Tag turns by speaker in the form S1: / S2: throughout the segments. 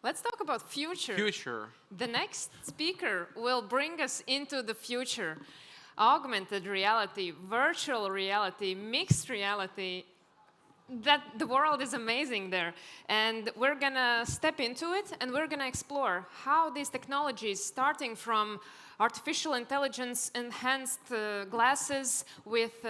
S1: Let's talk about future.
S2: Future.
S1: The next speaker will bring us into the future. Augmented reality, virtual reality, mixed reality. The world is amazing there. And we're going to step into it, and we're going to explore how these technologies, starting from artificial intelligence enhanced glasses with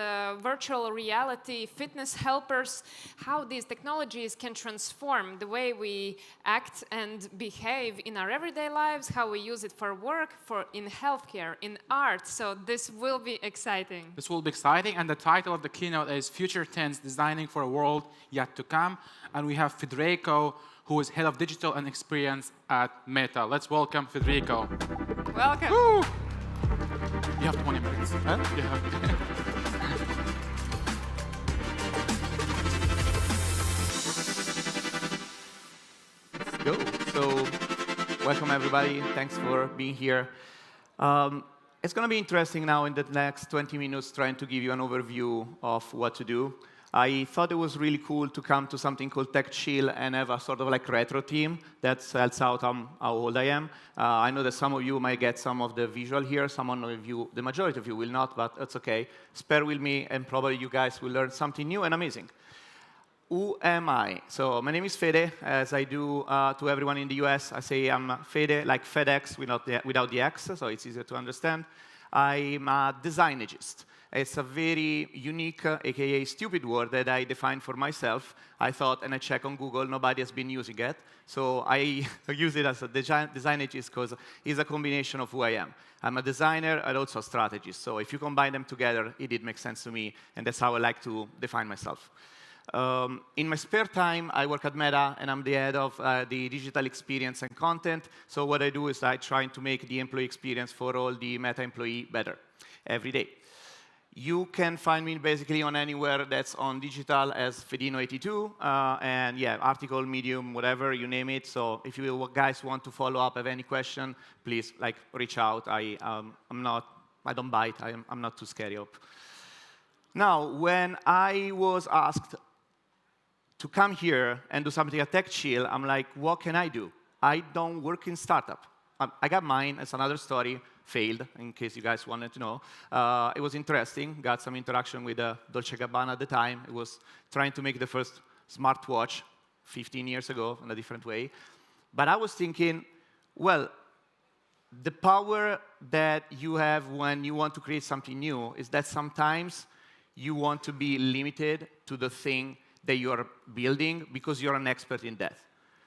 S1: virtual reality fitness helpers, how these technologies can transform the way we act and behave in our everyday lives, how we use it for work, in healthcare, in art. So this will be exciting.
S2: This will be exciting, and the title of the keynote is FutureTense, Designing for a World Yet to Come. And we have Federico, who is Head of Digital and Experience at Meta. Let's welcome Federico.
S1: Welcome.
S2: Woo! You have 20 minutes. Huh? Yeah.
S3: Let's go. So, welcome everybody. Thanks for being here. It's going to be interesting now in the next 20 minutes trying to give you an overview of what to do. I thought it was really cool to come to something called Tech Chill and have a sort of like retro theme that spells out how old I am. I know that some of you might get some of the visual here. Some of you, the majority of you will not, but that's okay. Spare with me, and probably you guys will learn something new and amazing. Who am I? So my name is Fede. As I do to everyone in the US, I say I'm Fede, like FedEx without the X, so it's easier to understand. I'm a designagist. It's a very unique, aka stupid word that I defined for myself. I thought, and I checked on Google, nobody has been using it. So I use it as a designagist because it's a combination of who I am. I'm a designer and also a strategist. So if you combine them together, it did make sense to me, and that's how I like to define myself. In my spare time, I work at Meta, and I'm the head of the digital experience and content. So what I do is I try to make the employee experience for all the Meta employee better every day. You can find me basically on anywhere that's on digital as Fedino82, and yeah, article, Medium, whatever, you name it. So if you guys want to follow up, have any question, please reach out. I don't bite. I'm not too scary of. Now, when I was asked to come here and do something at Tech Chill, I'm like, what can I do? I don't work in startup. I got mine. It's another story. Failed, in case you guys wanted to know. It was interesting. Got some interaction with Dolce & Gabbana at the time. It was trying to make the first smartwatch 15 years ago in a different way. But I was thinking, well, the power that you have when you want to create something new is that sometimes you want to be limited to the thing that you're building because you're an expert in that.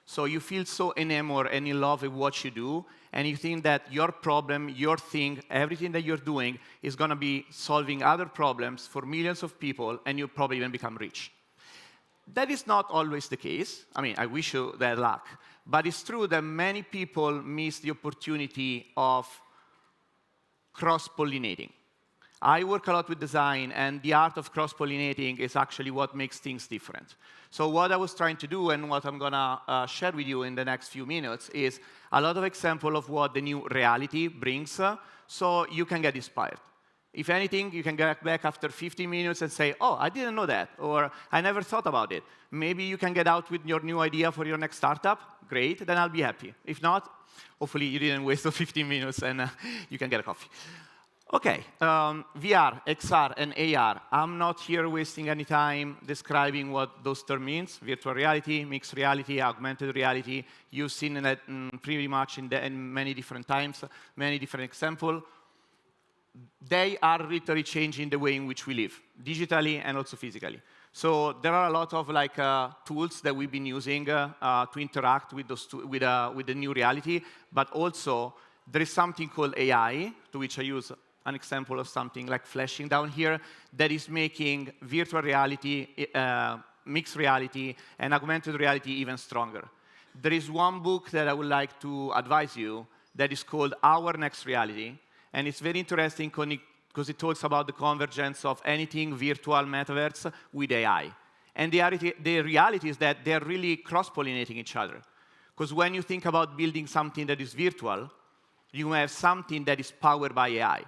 S3: So you feel so enamored and in love with what you do, and you think that your problem, your thing, everything that you're doing is going to be solving other problems for millions of people, and you'll probably even become rich. That is not always the case. I mean, I wish you that luck. But it's true that many people miss the opportunity of cross-pollinating. I work a lot with design, and the art of cross-pollinating is actually what makes things different. So what I was trying to do, and what I'm going to share with you in the next few minutes, is a lot of example of what the new reality brings, so you can get inspired. If anything, you can get back after 15 minutes and say, oh, I didn't know that, or I never thought about it. Maybe you can get out with your new idea for your next startup. Great, then I'll be happy. If not, hopefully you didn't waste the 15 minutes, and you can get a coffee. OK, VR, XR, and AR. I'm not here wasting any time describing what those terms mean. Virtual reality, mixed reality, augmented reality. You've seen it pretty much in many different times, many different examples. They are literally changing the way in which we live, digitally and also physically. So there are a lot of tools that we've been using to interact with the new reality. But also, there is something called AI, to which I use an example of something like flashing down here, that is making virtual reality, mixed reality, and augmented reality even stronger. There is one book that I would like to advise you that is called Our Next Reality. And it's very interesting because it talks about the convergence of anything virtual metaverse with AI. And the reality is that they're really cross-pollinating each other. Because when you think about building something that is virtual, you have something that is powered by AI.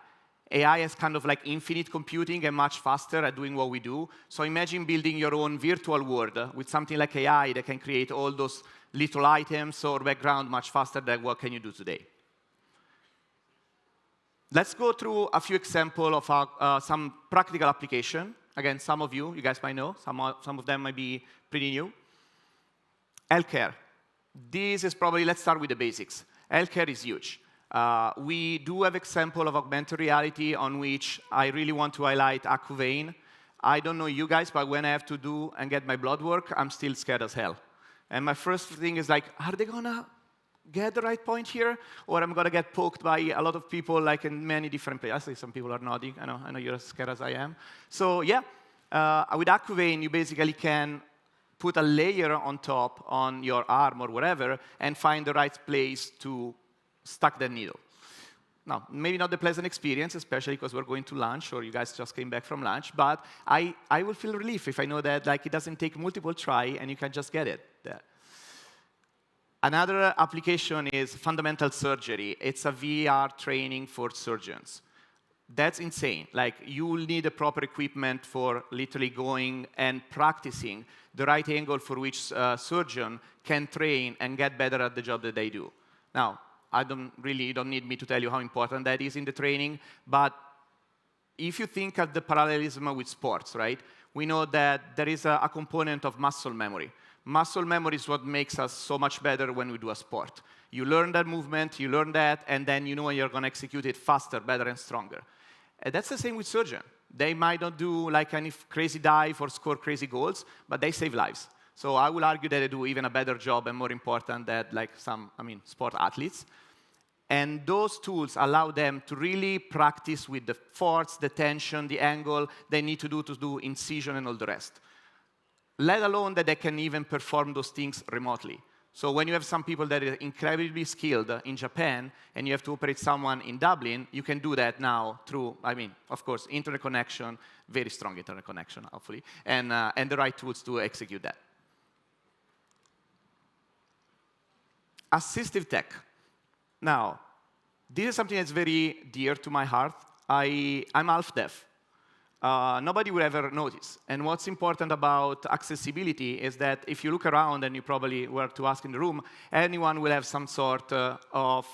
S3: AI is kind of like infinite computing and much faster at doing what we do. So imagine building your own virtual world with something like AI that can create all those little items or background much faster than what can you do today. Let's go through a few examples of some practical application. Again, some of you guys might know. Some of them might be pretty new. Healthcare. This is probably, let's start with the basics. Healthcare is huge. We do have example of augmented reality on which I really want to highlight AcuVein. I don't know you guys, but when I have to do and get my blood work, I'm still scared as hell. And my first thing is like, are they gonna get the right point here? Or I'm gonna get poked by a lot of people like in many different places. I see some people are nodding. I know you're as scared as I am. So yeah, with AcuVein, you basically can put a layer on top on your arm or whatever and find the right place to stuck the needle. Now, maybe not the pleasant experience, especially because we're going to lunch or you guys just came back from lunch, but I will feel relief if I know that like, it doesn't take multiple try and you can just get it there. Another application is fundamental surgery. It's a VR training for surgeons. That's insane. Like, you will need a proper equipment for literally going and practicing the right angle for which a surgeon can train and get better at the job that they do. Now, you don't need me to tell you how important that is in the training, but if you think of the parallelism with sports, right? We know that there is a component of muscle memory. Muscle memory is what makes us so much better when we do a sport. You learn that movement, you learn that, and then you know you're going to execute it faster, better, and stronger. And that's the same with surgeon. They might not do like any crazy dive or score crazy goals, but they save lives. So I will argue that they do even a better job and more important than like some, sport athletes. And those tools allow them to really practice with the force, the tension, the angle they need to do incision and all the rest. Let alone that they can even perform those things remotely. So when you have some people that are incredibly skilled in Japan and you have to operate someone in Dublin, you can do that now through, of course, internet connection, very strong internet connection, hopefully, and the right tools to execute that. Assistive tech. Now, this is something that's very dear to my heart. I'm half deaf. Nobody will ever notice. And what's important about accessibility is that if you look around, and you probably were to ask in the room, anyone will have some sort of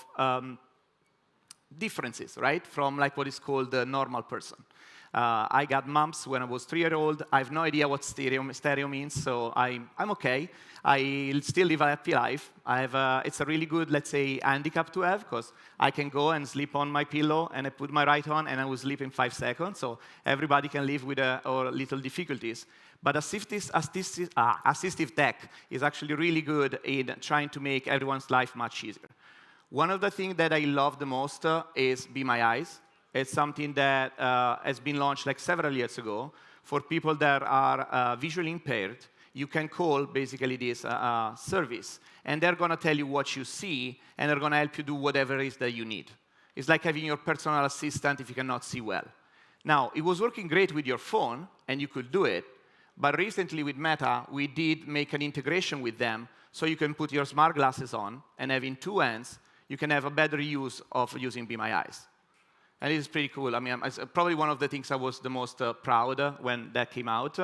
S3: differences, right, from like what is called the normal person. I got mumps when I was 3-year-old. I have no idea what stereo means, so I'm okay. I still live a happy life. It's a really good, let's say, handicap to have, because I can go and sleep on my pillow, and I put my right on, and I will sleep in 5 seconds. So everybody can live with little difficulties. But assistive tech is actually really good in trying to make everyone's life much easier. One of the things that I love the most is Be My Eyes. It's something that has been launched like several years ago for people that are visually impaired. You can call basically this service, and they're going to tell you what you see, and they're going to help you do whatever it is that you need. It's like having your personal assistant if you cannot see well. Now, it was working great with your phone, and you could do it, but recently with Meta, we did make an integration with them, so you can put your smart glasses on, and having 2 hands, you can have a better use of using Be My Eyes. And it is pretty cool. It's probably one of the things I was the most proud when that came out.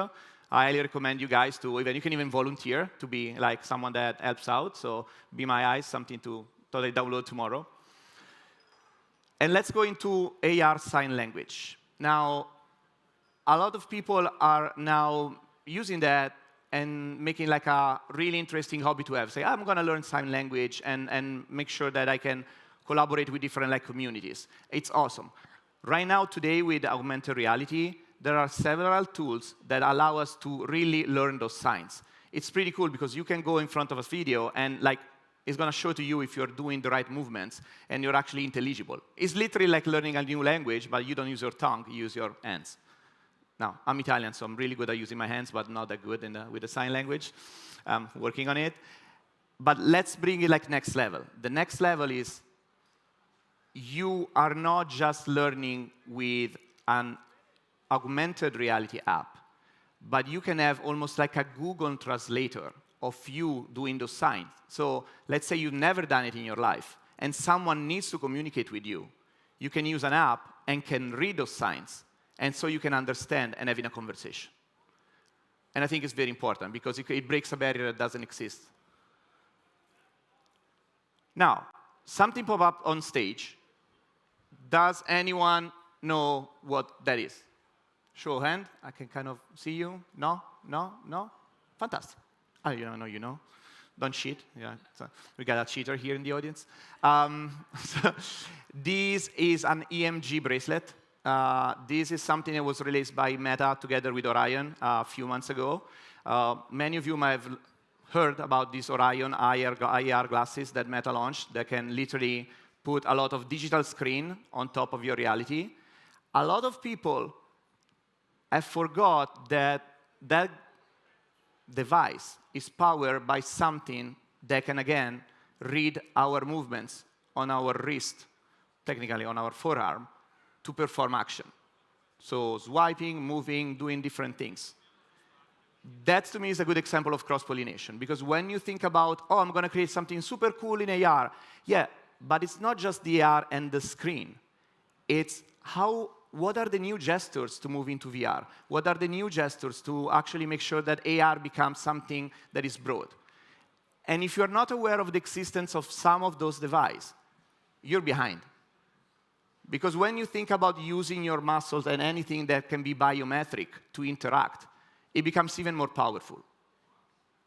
S3: I highly recommend you guys to you can even volunteer to be like someone that helps out. So Be My Eyes, something to totally download tomorrow. And let's go into AR sign language. Now, a lot of people are now using that and making like a really interesting hobby to have. Say, I'm going to learn sign language and make sure that I can collaborate with different communities. It's awesome. Right now, today, with augmented reality, there are several tools that allow us to really learn those signs. It's pretty cool because you can go in front of a video and it's going to show to you if you're doing the right movements and you're actually intelligible. It's literally like learning a new language, but you don't use your tongue, you use your hands. Now, I'm Italian, so I'm really good at using my hands, but not that good with the sign language. I'm working on it. But let's bring it next level. The next level is you are not just learning with an augmented reality app, but you can have almost like a Google translator of you doing those signs. So let's say you've never done it in your life, and someone needs to communicate with you. You can use an app and can read those signs, and so you can understand and have a conversation. And I think it's very important because it breaks a barrier that doesn't exist. Now, something pop up on stage. Does anyone know what that is? Show of hand. I can kind of see you. No? No? No? Fantastic. Oh, you know, you know. Don't cheat. Yeah, so we got a cheater here in the audience. So this is an EMG bracelet. This is something that was released by Meta together with Orion a few months ago. Many of you might have heard about these Orion IR glasses that Meta launched that can literally put a lot of digital screen on top of your reality. A lot of people have forgot that that device is powered by something that can, again, read our movements on our wrist, technically on our forearm, to perform action. So swiping, moving, doing different things. That, to me, is a good example of cross-pollination. Because when you think about, oh, I'm going to create something super cool in AR, yeah, but it's not just the AR and the screen. It's what are the new gestures to move into VR? What are the new gestures to actually make sure that AR becomes something that is broad? And if you're not aware of the existence of some of those devices, you're behind. Because when you think about using your muscles and anything that can be biometric to interact, it becomes even more powerful.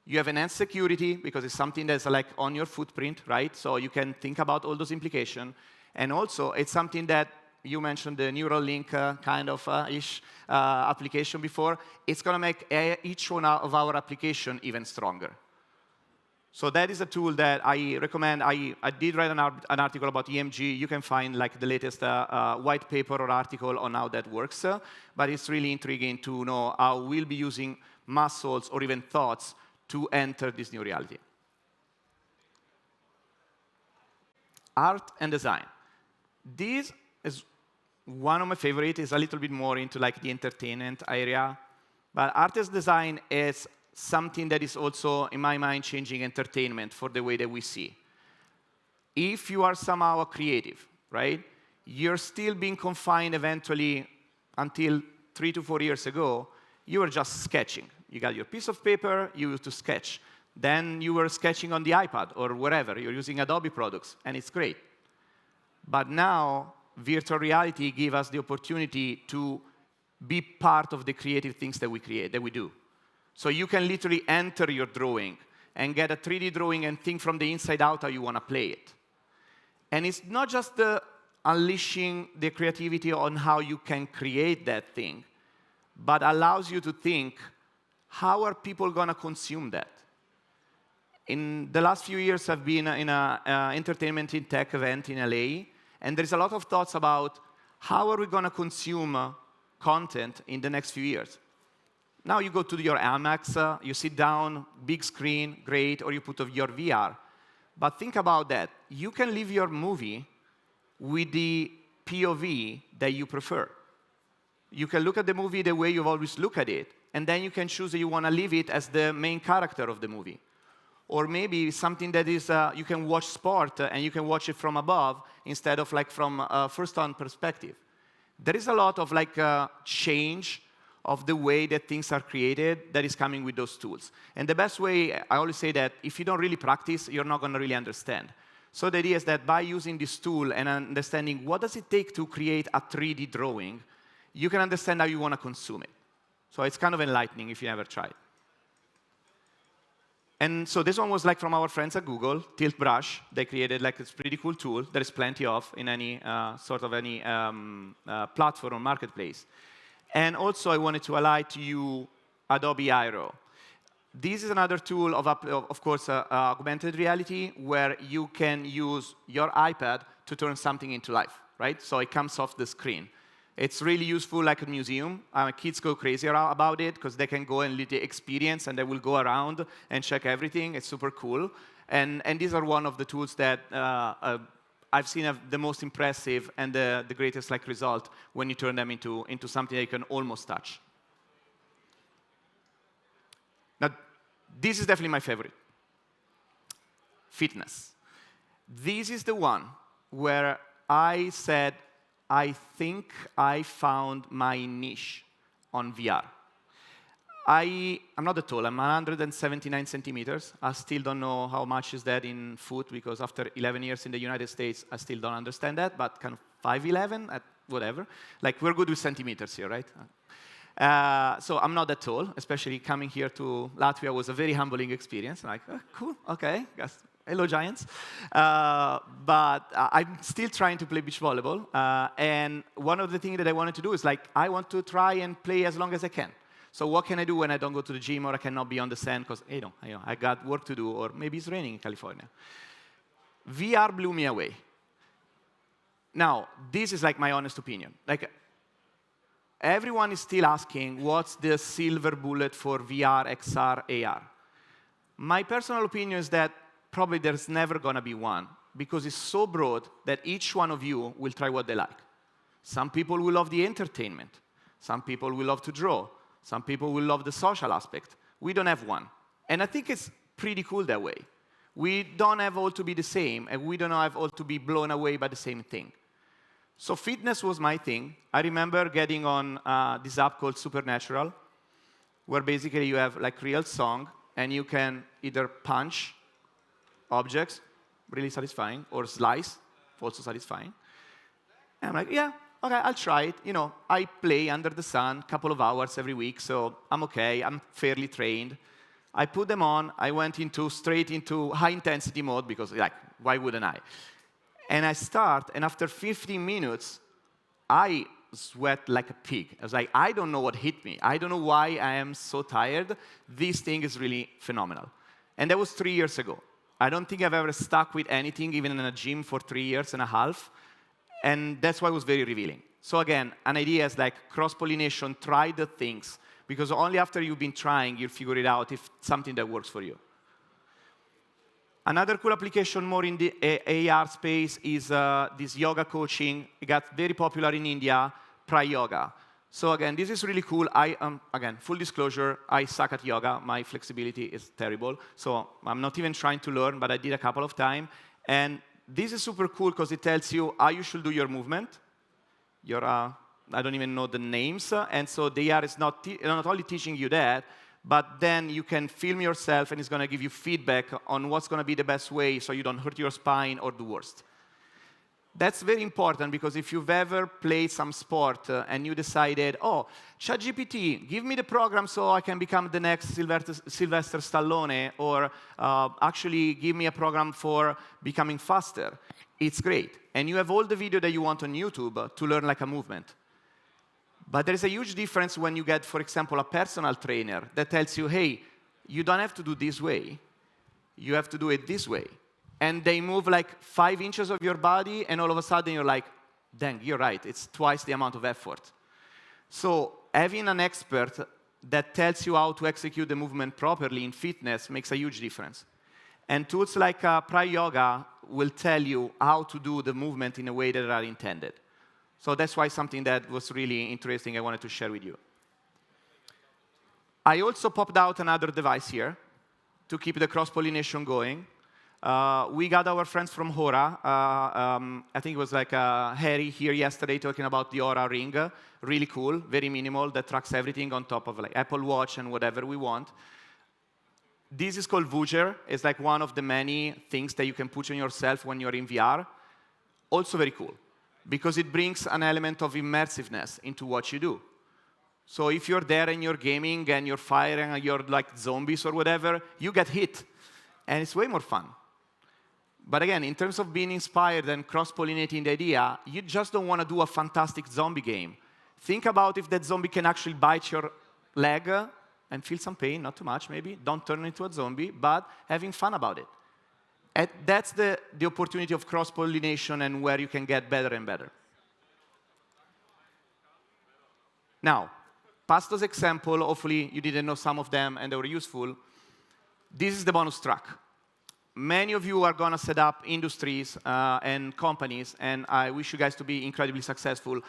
S3: You have enhanced security, because it's something that's like on your footprint, right? So you can think about all those implications. And also, it's something that you mentioned the Neuralink kind of ish application before. It's going to make each one of our applications even stronger. So that is a tool that I recommend. I did write an article about EMG. You can find like the latest white paper or article on how that works. But it's really intriguing to know how we'll be using muscles or even thoughts to enter this new reality. Art and design. This is one of my favorites. It's a little bit more into like the entertainment area. But art and design is something that is also, in my mind, changing entertainment for the way that we see. If you are somehow a creative, right, you're still being confined eventually until 3 to 4 years ago, you were just sketching. You got your piece of paper, you used to sketch. Then you were sketching on the iPad or wherever. You're using Adobe products, and it's great. But now, virtual reality gives us the opportunity to be part of the creative things that we create, that we do. So you can literally enter your drawing and get a 3D drawing and think from the inside out how you want to play it. And it's not just unleashing the creativity on how you can create that thing, but allows you to think, how are people going to consume that? In the last few years, I've been in an entertainment in tech event in LA, and there's a lot of thoughts about how are we going to consume content in the next few years. Now you go to your IMAX, you sit down, big screen, great, or you put your VR. But think about that. You can live your movie with the POV that you prefer. You can look at the movie the way you've always looked at it, and then you can choose that you want to live it as the main character of the movie. Or maybe something that is, you can watch sport and you can watch it from above instead of like from a first-hand perspective. There is a lot of like change of the way that things are created that is coming with those tools. And the best way, I always say that if you don't really practice, you're not going to really understand. So the idea is that by using this tool and understanding what does it take to create a 3D drawing, you can understand how you want to consume it. So it's kind of enlightening if you ever tried. And so this one was like from our friends at Google, Tilt Brush. They created like this pretty cool tool. There is plenty of in any sort of any platform or marketplace. And also I wanted to highlight to you Adobe Aero. This is another tool of course, augmented reality, where you can use your iPad to turn something into life, right? So it comes off the screen. It's really useful like a museum. Kids go crazy about it because they can go and live the experience and they will go around and check everything. It's super cool. And these are one of the tools that I've seen the most impressive and the greatest like result when you turn them into something that you can almost touch. Now, this is definitely my favorite. Fitness. This is the one where I said, I think I found my niche on VR. I'm not that tall. I'm 179 centimeters. I still don't know how much is that in foot, because after 11 years in the United States, I still don't understand that, but kind of 5'11", at whatever. Like, we're good with centimeters here, right? So I'm not that tall, especially coming here to Latvia was a very humbling experience. Like, oh, cool, okay, guess. Hello, Giants. But I'm still trying to play beach volleyball. And one of the things that I wanted to do is, like, I want to try and play as long as I can. So what can I do when I don't go to the gym or I cannot be on the sand because, I got work to do, or maybe it's raining in California? VR blew me away. Now, this is like my honest opinion. Like, everyone is still asking, what's the silver bullet for VR, XR, AR? My personal opinion is that probably there's never going to be one, because it's so broad that each one of you will try what they like. Some people will love the entertainment. Some people will love to draw. Some people will love the social aspect. We don't have one. And I think it's pretty cool that way. We don't have all to be the same, and we don't have all to be blown away by the same thing. So fitness was my thing. I remember getting on this app called Supernatural, where basically you have like real song, and you can either punch objects, really satisfying, or slice, also satisfying. And I'm like, yeah, okay, I'll try it. I play under the sun a couple of hours every week, so I'm okay. I'm fairly trained. I put them on. I went straight into high-intensity mode because, like, why wouldn't I? And I start, and after 15 minutes, I sweat like a pig. I was like, I don't know what hit me. I don't know why I am so tired. This thing is really phenomenal. And that was 3 years ago. I don't think I've ever stuck with anything, even in a gym, for 3 years and a half. And that's why it was very revealing. So again, an idea is like cross-pollination, try the things, because only after you've been trying, you'll figure it out if something that works for you. Another cool application more in the AR space is this yoga coaching. It got very popular in India, Yoga. So again, this is really cool. Again, full disclosure, I suck at yoga. My flexibility is terrible. So I'm not even trying to learn, but I did a couple of times. And this is super cool because it tells you how you should do your movement. I don't even know the names. And so the AR is not only teaching you that, but then you can film yourself, and it's going to give you feedback on what's going to be the best way so you don't hurt your spine or do worst. That's very important, because if you've ever played some sport and you decided, oh, ChatGPT, give me the program so I can become the next Sylvester Stallone, or actually give me a program for becoming faster, it's great. And you have all the video that you want on YouTube to learn like a movement. But there is a huge difference when you get, for example, a personal trainer that tells you, hey, you don't have to do this way. You have to do it this way. And they move like 5 inches of your body, and all of a sudden you're like, dang, you're right, it's twice the amount of effort. So having an expert that tells you how to execute the movement properly in fitness makes a huge difference. And tools like Yoga will tell you how to do the movement in a way that are intended. So that's why something that was really interesting I wanted to share with you. I also popped out another device here to keep the cross-pollination going. We got our friends from Hora. I think it was like Harry here yesterday talking about the Aura Ring. Really cool, very minimal, that tracks everything on top of like Apple Watch and whatever we want. This is called Voyager. It's like one of the many things that you can put on yourself when you're in VR. Also very cool, because it brings an element of immersiveness into what you do. So if you're there and you're gaming and you're firing and you're like zombies or whatever, you get hit. And it's way more fun. But again, in terms of being inspired and cross-pollinating the idea, you just don't want to do a fantastic zombie game. Think about if that zombie can actually bite your leg and feel some pain, not too much maybe. Don't turn into a zombie, but having fun about it. And that's the opportunity of cross-pollination and where you can get better and better. Now, past those examples, hopefully you didn't know some of them and they were useful. This is the bonus track. Many of you are going to set up industries and companies, and I wish you guys to be incredibly successful.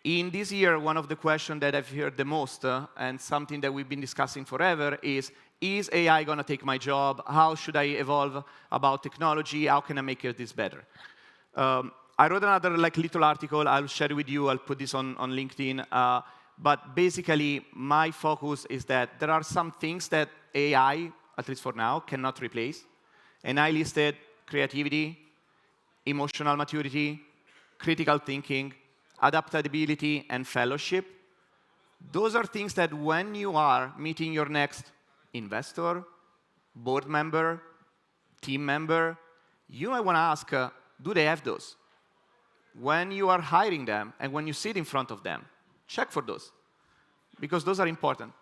S3: In this year, one of the questions that I've heard the most, and something that we've been discussing forever, is AI going to take my job? How should I evolve about technology? How can I make this better? I wrote another little article. I'll share it with you. I'll put this on LinkedIn. But basically, my focus is that there are some things that AI, at least for now, cannot replace. And I listed creativity, emotional maturity, critical thinking, adaptability, and fellowship. Those are things that when you are meeting your next investor, board member, team member, you might want to ask, do they have those? When you are hiring them and when you sit in front of them, check for those, because those are important.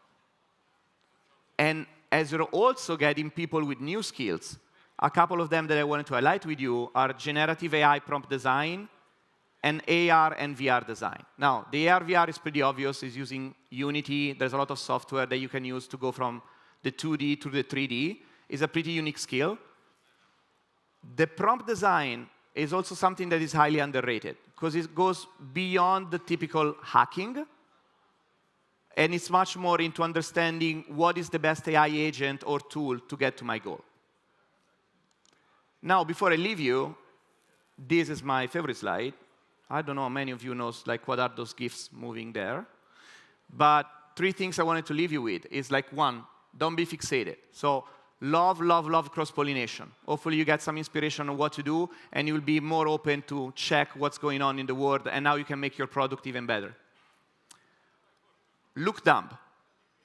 S3: And as you're also getting people with new skills, a couple of them that I wanted to highlight with you are generative AI prompt design and AR and VR design. Now, the AR VR is pretty obvious. It's using Unity. There's a lot of software that you can use to go from the 2D to the 3D. It's a pretty unique skill. The prompt design is also something that is highly underrated, because it goes beyond the typical hacking, and it's much more into understanding what is the best AI agent or tool to get to my goal. Now, before I leave you, this is my favorite slide. I don't know how many of you knows like what are those GIFs moving there. But 3 things I wanted to leave you with is like, 1, don't be fixated. So love, love, love cross-pollination. Hopefully you get some inspiration on what to do, and you'll be more open to check what's going on in the world, and now you can make your product even better. Look dumb.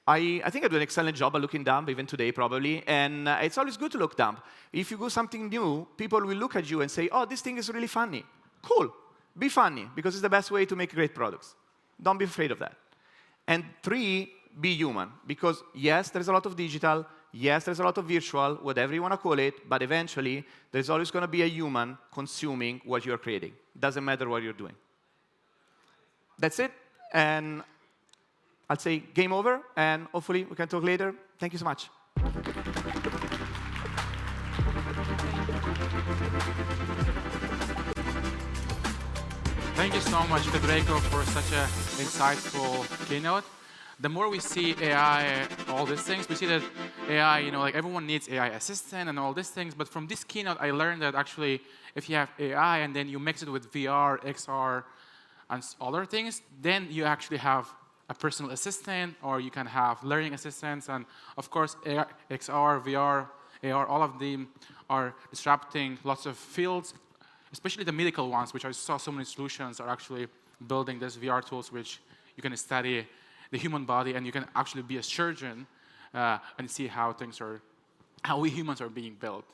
S3: I think I do an excellent job at looking dumb, even today probably, and it's always good to look dumb. If you do something new, people will look at you and say, oh, this thing is really funny. Cool. Be funny, because it's the best way to make great products. Don't be afraid of that. And 3, be human, because yes, there's a lot of digital, yes, there's a lot of virtual, whatever you want to call it, but eventually, there's always going to be a human consuming what you're creating. Doesn't matter what you're doing. That's it, and I'll say game over, and hopefully we can talk later. Thank you so much.
S2: Thank you so much, Federico, for such an insightful keynote. The more we see AI, all these things, we see that AI, like everyone needs AI assistant and all these things. But from this keynote, I learned that actually, if you have AI and then you mix it with VR, XR, and other things, then you actually have a personal assistant, or you can have learning assistants. And of course, AR, XR, VR, AR, all of them are disrupting lots of fields, especially the medical ones, which I saw so many solutions are actually building these VR tools, which you can study the human body, and you can actually be a surgeon and see how we humans are being built.